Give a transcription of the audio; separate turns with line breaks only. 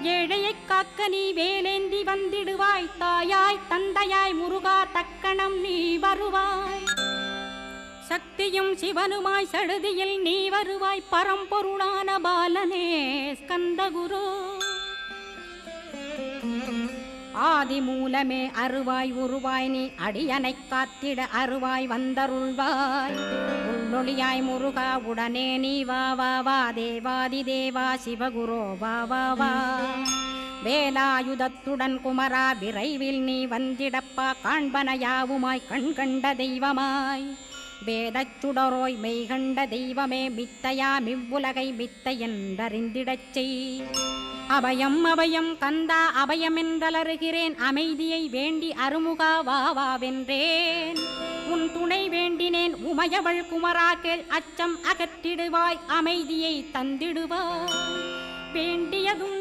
ஏழையைக் காக்க நீ வேலேந்தி வந்திடுவாய். தாயாய் தந்தையாய் முருகா தக்கணம் நீ வருவாய். சக்தியும் சிவனுமாய் சடுதியில் நீ வருவாய். பரம்பொருளான பாலனே ஸ்கந்தகுரு. ஆதி மூலமே அருவாய் உருவாய் நீ அடியனைக் காத்திட அருவாய் வந்தருள்வாய். உள்ளொளியாய் முருகா உடனே நீ வா வா வா. தேவாதி தேவா சிவகுரோ வா வா வா. வேலாயுதத்துடன் குமரா விரைவில் நீ வந்திடப்பா. காண்பன யாவுமாய் கண் கண்ட தெய்வமாய். வேதச் சுடரோய் மெய்கண்ட தெய்வமே மித்தையா மிவ்வுலகை மித்தை என்றறிந்திடச் செய். அபயம் அபயம் கந்தா அபயமென்றலறுகிறேன். அமைதியை வேண்டி அருமுகா வா வா வென்றேன். உன் துணை வேண்டினேன் உமையவள் குமரா கேள். அச்சம் அகற்றிடுவாய் அமைதியை தந்திடுவாய். வேண்டியதும்